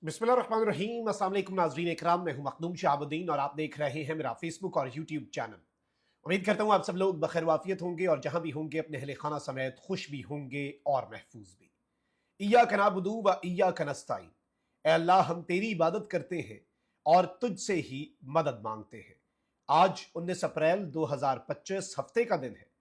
बिस्मिल्लाहिर्रहमानिर्रहीम। अस्सलाम वालेकुम नाज़रीन इकराम, मैं हूं मखदूम शहाबुद्दीन और आप देख रहे हैं मेरा फेसबुक और यूट्यूब चैनल। उम्मीद करता हूं आप सब लोग बखैर वाफियत होंगे और जहां भी होंगे अपने अहले खाना समेत खुश भी होंगे और महफूज भी। इय्याका नअबुदु व इय्याका नस्तईन। ऐ अल्लाह, हम तेरी इबादत करते हैं और तुझसे ही मदद मांगते हैं। आज 19 अप्रैल 2025 हफ्ते का दिन है।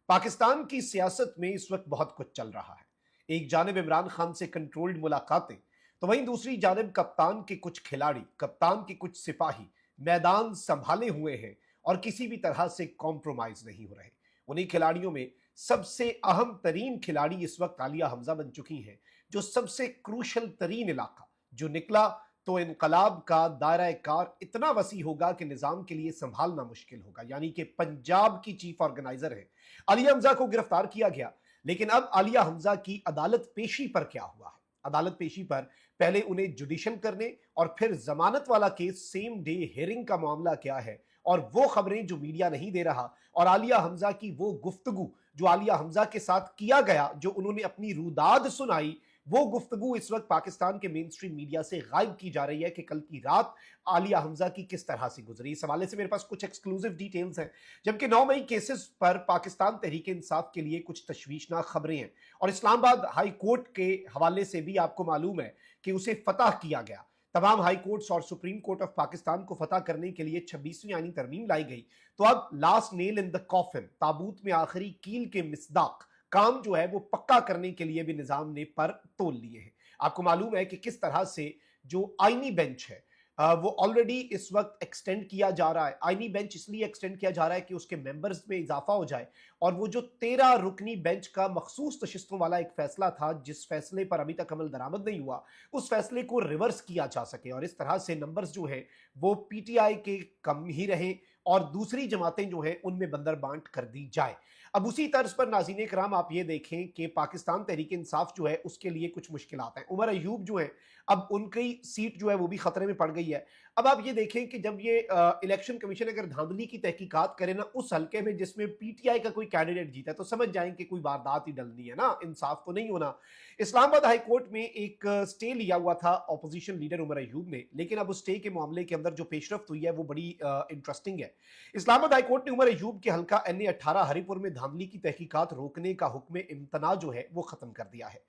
पाकिस्तान की सियासत में इस वक्त बहुत कुछ चल रहा है। एक जानिब इमरान खान से कंट्रोल्ड मुलाकातें, तो वहीं दूसरी जानिब कप्तान के कुछ खिलाड़ी, कप्तान के कुछ सिपाही मैदान संभाले हुए हैं और किसी भी तरह से कॉम्प्रोमाइज नहीं हो रहे। उन्हीं खिलाड़ियों में सबसे अहम तरीन खिलाड़ी इस वक्त आलिया हमजा बन चुकी हैं, जो सबसे क्रूशल तरीन इलाका जो निकला तो इनकलाब का दायरा कार इतना वसी होगा कि निजाम के लिए संभालना मुश्किल होगा। यानी कि पंजाब की चीफ ऑर्गेनाइजर है, आलिया हमजा को गिरफ्तार किया गया, लेकिन अब आलिया हमजा की अदालत पेशी पर क्या हुआ है? अदालत पेशी पर पहले उन्हें जुडिशल करने और फिर जमानत वाला केस सेम डे हियरिंग का मामला क्या है, और वो खबरें जो मीडिया नहीं दे रहा, और आलिया हमजा की वो गुफ्तगू जो आलिया हमजा के साथ किया गया, जो उन्होंने अपनी रुदाद सुनाई, वो गुफ्तगू इस वक्त पाकिस्तान के मेन स्ट्रीम मीडिया से गायब की जा रही है कि कल की रात आलिया हमजा की किस तरह से गुजरी। इस हवाले से मेरे पास कुछ एक्सक्लूसिव डिटेल्स हैं, जबकि 9 मई केसेस पर पाकिस्तान तहरीक इंसाफ के लिए कुछ तशवीशनाक खबरें हैं, और इस्लामाबाद हाई कोर्ट के हवाले से भी आपको मालूम है कि उसे फतह किया गया। तमाम हाई कोर्ट्स और सुप्रीम कोर्ट ऑफ पाकिस्तान को फतह करने के लिए 26वीं आईनी तरमीम लाई गई। तो अब last nail in the coffin, ताबूत में आखिरी कील के मिसदाक काम जो है वो पक्का करने के लिए भी निजाम ने पर तोल लिए हैं। आपको मालूम है कि किस तरह से जो आईनी बेंच है वो ऑलरेडी इस वक्त एक्सटेंड किया जा रहा है। आईनी बेंच इसलिए एक्सटेंड किया जा रहा है कि उसके मेंबर्स में इजाफा हो जाए, और वो जो 13 रुकनी बेंच का मखसूस नशिस्तों वाला एक फैसला था, जिस फैसले पर अभी तक अमल दरामद नहीं हुआ, उस फैसले को रिवर्स किया जा सके और इस तरह से नंबर्स जो है वो पीटीआई के कम ही रहे और दूसरी जमातें जो हैं उनमें बंदर बांट कर दी जाए। अब उसी तर्ज पर नाज़रीन कराम आप ये देखें कि पाकिस्तान तहरीक इंसाफ जो है उसके लिए कुछ मुश्किलात हैं। उमर अयूब जो है, अब उनकी सीट जो है वो भी खतरे में पड़ गई है। अब आप ये देखें कि जब ये इलेक्शन कमीशन अगर धांधली की तहकीकात करे ना उस हल्के में जिसमें पीटीआई का कोई कैंडिडेट जीता है, तो समझ जाएं कि कोई वारदात ही डलनी है ना, इंसाफ तो नहीं होना। इस्लामाबाद हाई कोर्ट में एक स्टे लिया हुआ था ऑपोजिशन लीडर उमर अयूब ने, लेकिन अब उस स्टे के मामले के अंदर जो पेशरफ्त हुई है वो बड़ी इंटरेस्टिंग है। इस्लामाबाद हाई कोर्ट ने उमर अयूब के हल्का NA 18 हरिपुर में धांधली की तहकीकात रोकने का हुक्म इम्तना जो है वो खत्म कर दिया है।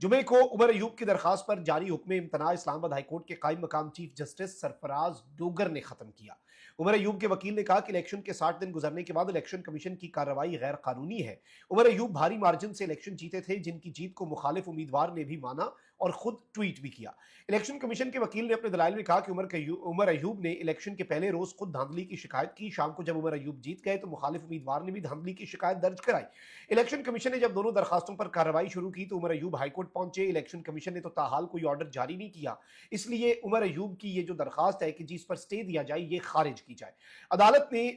जुमे को उमर अयूब की दरखास्त पर जारी हुक्म इम्तना इस्लामाबाद हाई कोर्ट के कायम मकाम चीफ जस्टिस सरफराज डोगर ने खत्म किया। उमर अयूब के वकील ने कहा कि इलेक्शन के 60 दिन गुजरने के बाद इलेक्शन कमीशन की कार्रवाई गैर कानूनी है। उमर अयूब भारी मार्जिन से इलेक्शन जीते थे, जिनकी जीत को मुखालिफ उम्मीदवार ने भी माना और खुद ट्वीट भी किया। इलेक्शन कमीशन के वकील ने अपने दलाइल में कहा कि उमर अयूब ने इलेक्शन के पहले रोज खुद धांधली की शिकायत की। शाम को जब उमर अयूब जीत गए तो मुखालिफ उम्मीदवार ने भी धांधली की शिकायत दर्ज कराई। इलेक्शन कमीशन ने जब दोनों दरखास्तों पर कार्रवाई शुरू की तो उमर अयूब हाईकोर्ट पहुंचे। इलेक्शन कमीशन ने तो ताहाल कोई ऑर्डर जारी नहीं किया, इसलिए उमर अयूब की ये जो दरखास्त है कि जिस पर स्टे दिया जाए ये खारिज की जाए। अदालत ने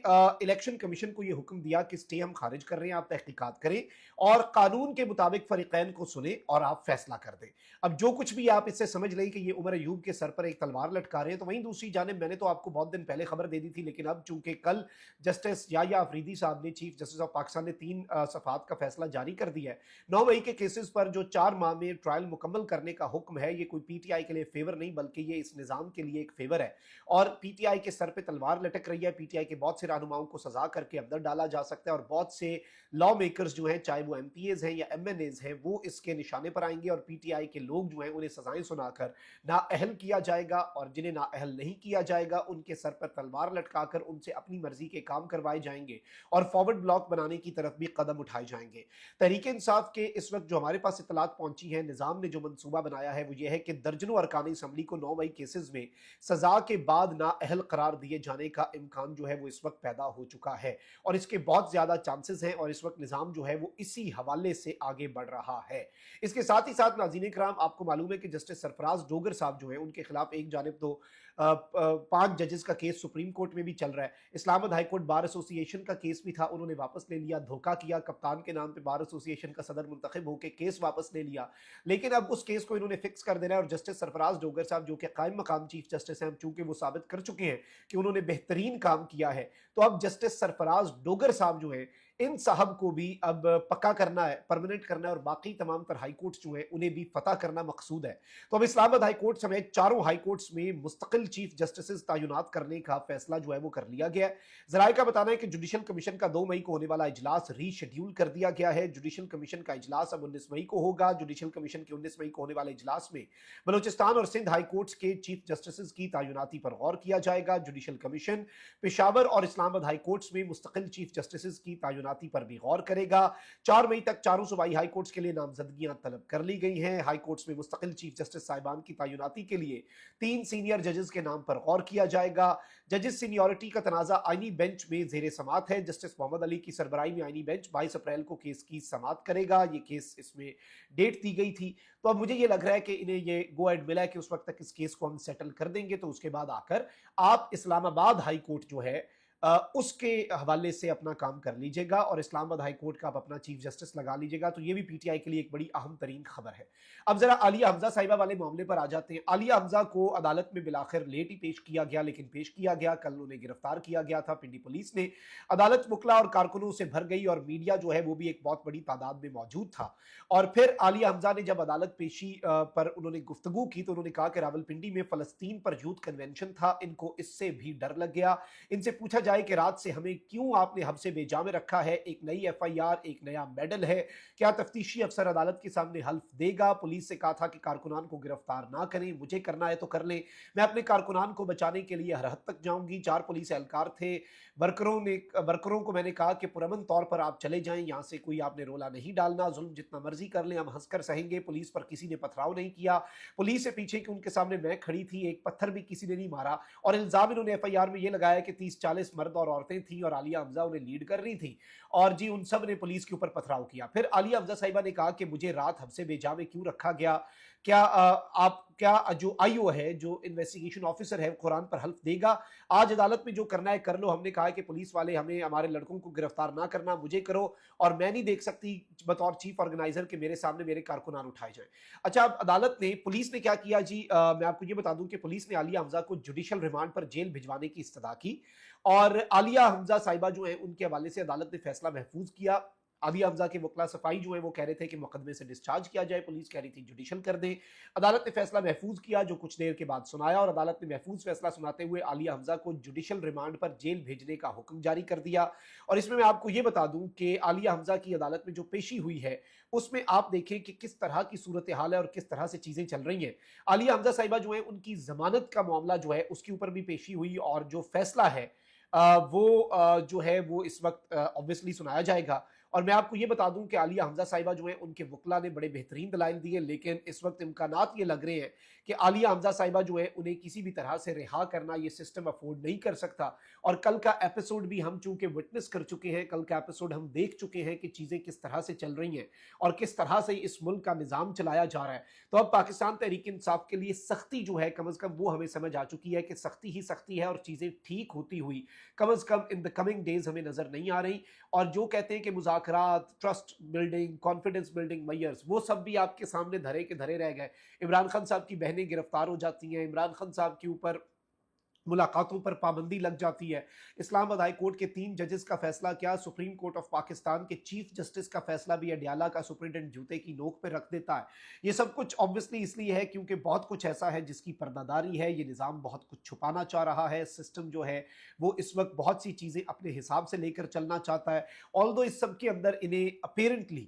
इलेक्शन कमीशन को ये हुक्म दिया कि स्टे हम खारिज कर रहे हैं, आप तहकीकात करें और कानून के मुताबिक फरीकैन को सुने और आप फैसला कर दें। अब जो कुछ भी आप इससे समझ लें कि ये उमर अयूब के सर पर एक तलवार लटका रहे हैं, तो वहीं दूसरी जानिब मैंने तो आपको बहुत दिन पहले खबर दे दी थी, लेकिन अब चूंकि कल जस्टिस याह्या अफरीदी साहब ने, चीफ जस्टिस ऑफ पाकिस्तान ने 3 सफात का फैसला जारी कर दिया है। 9 मई के केसेस पर जो 4 माह में ट्रायल मुकम्मल करने का हुक्म है, ये कोई पीटीआई के लिए फेवर नहीं बल्कि ये इस निजाम के लिए एक फेवर है, और पीटीआई के सर पे तलवार लटक रही है। पीटीआई के बहुत से रहनुमाओं को सजा करके अंदर डाला जा सकता है और बहुत से लॉ मेकर्स जो हैं, चाहे वो एमपीएज हैं या एमएनएज हैं, वो इसके निशाने पर आएंगे और पीटीआई के लोग जो हैं उन्हें सजाएं सुनाकर नाअहल किया जाएगा, और जिन्हें नाअहल नहीं किया जाएगा उनके सर पर तलवार लटकाकर उनसे अपनी मर्जी के काम करवाए जाएंगे और फॉरवर्ड ब्लॉक बनाने की तरफ भी कदम उठाए जाएंगे। तहरीक इंसाफ के इस वक्त जो हमारे पास इत्तलात पहुंची है, निजाम ने जो मंसूबा बनाया है वो ये है कि दर्जनों अरकान असम्बली को 9 मई केसेस में सजा के बाद नाअहल करार दिए जाने का इम्कान जो है वो इस वक्त पैदा हो चुका है, और इसके बहुत ज्यादा चांसेस हैं, और इस वक्त निजाम जो है वो इसी हवाले से आगे बढ़ रहा है। इसके साथ ही साथ नाज़रीन कराम, आपको मालूम है कि जस्टिस सरफराज डोगर साहब जो है उनके खिलाफ एक जानिब तो 5 जजेस का केस सुप्रीम कोर्ट में भी चल रहा है। Islamabad high court bar association का केस भी था, उन्होंने वापस ले लिया, धोखा किया, कप्तान के नाम पे बार एसोसिएशन का सदर मुंतखब होकर केस वापस ले लिया, लेकिन अब उस केस को इन्होंने फिक्स कर देना है। और जस्टिस सरफराज डोगर साहब जो कि कायम मकाम चीफ जस्टिस हैं, चूंकि वो साबित कर चुके हैं कि उन्होंने बेहतरीन काम किया है, तो अब जस्टिस सरफराज डोगर साहब जो है इन साहब को भी अब पक्का करना है, परमानेंट करना है और बाकी तमाम तर हाई कोर्ट्स जो हैं उन्हें भी फतह करना मकसूद है। तो अब इस्लामाबाद हाई कोर्ट समेत चारों हाई कोर्ट्स में मुस्तकिल चीफ जस्टिस तैनात करने का फैसला जो है वो कर लिया गया है। जराये का बताना है कि जुडिशल कमीशन का 2 मई को होने वाला इजलास रीशेड्यूल कर दिया गया है। जुडिशल कमीशन का इजलास अब 19 मई को होगा। जुडिशल कमीशन के 19 मई को होने वाले इजलास में बलूचिस्तान और सिंध हाई कोर्ट्स के चीफ जस्टिस की तैनाती पर गौर किया जाएगा। जुडिशल कमीशन पेशावर और इस्लामाबाद हाई कोर्ट्स में मुस्तकिल चीफ जस्टिस की तैनाती पर भी गौर करेगा। 4 मई तक चारों सूबाई हाई कोर्ट्स के लिए नामजदगियां तलब कर ली गई हैं। हाई कोर्ट्स में मुस्तकिल चीफ जस्टिस साहिबान की तैनाती के लिए 3 सीनियर जजेस के नाम पर गौर किया जाएगा। जजेस सीनियरिटी का तनाजा आईनी बेंच में जेर समात है। जस्टिस मोहम्मद अली की सरबराही में आईनी बेंच 22 अप्रैल को केस की समात करेगा। ये केस, इसमें डेट दी गई थी, तो अब मुझे ये लग रहा है कि इन्हें ये गो एड मिला है कि उस वक्त तक इस केस को हम सेटल कर देंगे, तो उसके बाद आकर आप इस्लामाबाद हाई कोर्ट जो है उसके हवाले से अपना काम कर लीजिएगा और इस्लामाबाद हाई कोर्ट का आप अपना चीफ जस्टिस लगा लीजिएगा। तो ये भी पीटीआई के लिए एक बड़ी अहम तरीन खबर है। अब जरा आलिया हमजा साहिबा वाले मामले पर आ जाते हैं। आलिया हमजा को अदालत में बिलाखिर लेट ही पेश किया गया, लेकिन पेश किया गया। कल उन्हें गिरफ्तार किया गया था पिंडी पुलिस ने। अदालत मुकला और कारकुनों से भर गई और मीडिया जो है वो भी एक बहुत बड़ी तादाद में मौजूद था। और फिर आलिया हमजा ने जब अदालत पेशी पर उन्होंने गुफ्तगू की तो उन्होंने कहा कि रावलपिंडी में फलस्तीन पर यूथ कन्वेंशन था, इनको इससे भी डर लग गया। इनसे पूछा जाए कि रात से हमें क्यों आपने हमसे बेजा में रखा है, एक नई एफआईआर, एक नया मेडल है, क्या तफ्तीशी अफसर अदालत के सामने हल्फ देगा? पुलिस से कहा था कि कारकुनान को गिरफ्तार ना करें, मुझे करना है तो कर लें, मैं अपने कारकुनान को बचाने के लिए हर हद तक जाऊंगी। 4 पुलिस एहलकार थे। वर्करों को मैंने कहा कि पुरअमन तौर पर आप चले जाएं, यहां से कोई आपने रोला नहीं डालना, जुल्म जितना मर्जी कर लें, हम हंसकर सहेंगे। पुलिस पर किसी ने पथराव नहीं किया। पुलिस से पीछे कि उनके सामने मैं खड़ी थी, एक पत्थर भी किसी ने नहीं मारा। और इल्जाम इन्होंने एफआईआर में यह लगाया कि 30-40 मर्द और औरतें थी और आलिया हमजा उन्हें लीड कर रही थी और जी उन सब ने पुलिस के ऊपर पथराव किया। फिर आलिया हमजा साहिबा ने कहा कि मुझे रात हमसे बेजा में क्यों रखा गया, क्या जो आईओ है, जो इन्वेस्टिगेशन ऑफिसर है, कुरान पर हल्फ देगा? आज अदालत में जो करना है कर लो। हमने कहा कि पुलिस वाले हमें, हमारे लड़कों को गिरफ्तार ना करना, मुझे करो, और मैं नहीं देख सकती बतौर चीफ ऑर्गेनाइजर के मेरे सामने मेरे कारकुनान उठाए जाए। अच्छा, अब अदालत ने, पुलिस ने क्या किया जी, मैं आपको ये बता दूं कि पुलिस ने आलिया हमजा को जुडिशल रिमांड पर जेल भिजवाने की इस्तदा की और आलिया हमजा साहिबा जो है उनके हवाले से अदालत ने फैसला महफूज किया। आलिया हमजा के वकला सफाई जो है वो कह रहे थे कि मुकदमे से डिस्चार्ज किया जाए, पुलिस कह रही थी जुडिशल कर दें। अदालत ने फैसला महफूज किया, जो कुछ देर के बाद सुनाया, और अदालत ने महफूज फैसला सुनाते हुए आलिया हमजा को जुडिशल रिमांड पर जेल भेजने का हुक्म जारी कर दिया। और इसमें मैं आपको ये बता दूं कि आलिया हमजा की अदालत में जो पेशी हुई है उसमें आप देखें कि किस तरह की सूरत हाल है और किस तरह से चीजें चल रही हैं। आलिया हमजा साहिबा जो है उनकी जमानत का मामला जो है उसके ऊपर भी पेशी हुई और जो फैसला है जो है वो इस वक्त ऑब्वियसली सुनाया जाएगा। और मैं आपको ये बता दूं कि आलिया हमजा साहिबा जो है उनके वकला ने बड़े बेहतरीन दलाइल दिए, लेकिन इस वक्त इम्कानात ये लग रहे हैं कि आलिया हमजा साहिबा जो है उन्हें किसी भी तरह से रिहा करना ये सिस्टम अफोर्ड नहीं कर सकता। और कल का एपिसोड भी हम चूंकि विटनेस कर चुके हैं, कल का एपिसोड हम देख चुके हैं कि चीजें किस तरह से चल रही हैं और किस तरह से इस मुल्क का निजाम चलाया जा रहा है। तो अब पाकिस्तान तहरीक इंसाफ के लिए सख्ती जो है कम अज कम वो हमें समझ आ चुकी है कि सख्ती ही सख्ती है और चीजें ठीक होती हुई कम अज कम इन द कमिंग डेज हमें नजर नहीं आ रही। और जो कहते हैं कि मुज़ाकरात, trust building, confidence building measures, वो सब भी आपके सामने धरे के धरे रह गए। इमरान खान साहब की बहनें गिरफ्तार हो जाती हैं, इमरान खान साहब के ऊपर मुलाकातों पर पाबंदी लग जाती है। इस्लामाबाद हाई कोर्ट के 3 जजेस का फैसला क्या, सुप्रीम कोर्ट ऑफ पाकिस्तान के चीफ जस्टिस का फैसला भी अडियाला का सुप्रीटेंडेंट जूते की नोक पर रख देता है। ये सब कुछ ऑब्वियसली इसलिए है क्योंकि बहुत कुछ ऐसा है जिसकी पर्दादारी है। ये निज़ाम बहुत कुछ छुपाना चाह रहा है। सिस्टम जो है वो इस वक्त बहुत सी चीज़ें अपने हिसाब से लेकर चलना चाहता है। ऑल्दो इस सब के अंदर इन्हें अपेरेंटली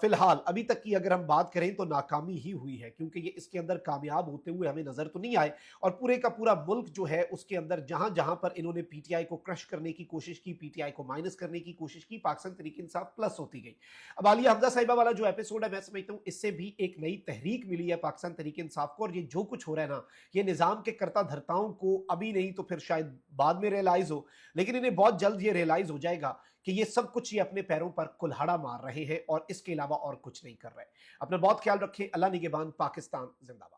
फिलहाल अभी तक की अगर हम बात करें तो नाकामी ही हुई है, क्योंकि ये इसके अंदर कामयाब होते हुए हमें नजर तो नहीं आए। और पूरे का पूरा मुल्क जो है उसके अंदर जहां जहां पर इन्होंने पीटीआई को क्रश करने की कोशिश की, पीटीआई को माइनस करने की कोशिश की, पाकिस्तान तहरीक इंसाफ प्लस होती गई। अब आलिया हमजा साहिबा वाला जो एपिसोड है मैं समझता हूं इससे भी एक नई तहरीक मिली है पाकिस्तान तहरीक इंसाफ को। और ये जो कुछ हो रहा है ना, ये निजाम के करता धरताओं को अभी नहीं तो फिर शायद बाद में रियलाइज हो, लेकिन इन्हें बहुत जल्द ये रियलाइज हो जाएगा कि ये सब कुछ ये अपने पैरों पर कुल्हाड़ा मार रहे हैं और इसके अलावा और कुछ नहीं कर रहे। अपना बहुत ख्याल रखें। अल्लाह निगहबान। पाकिस्तान जिंदाबाद।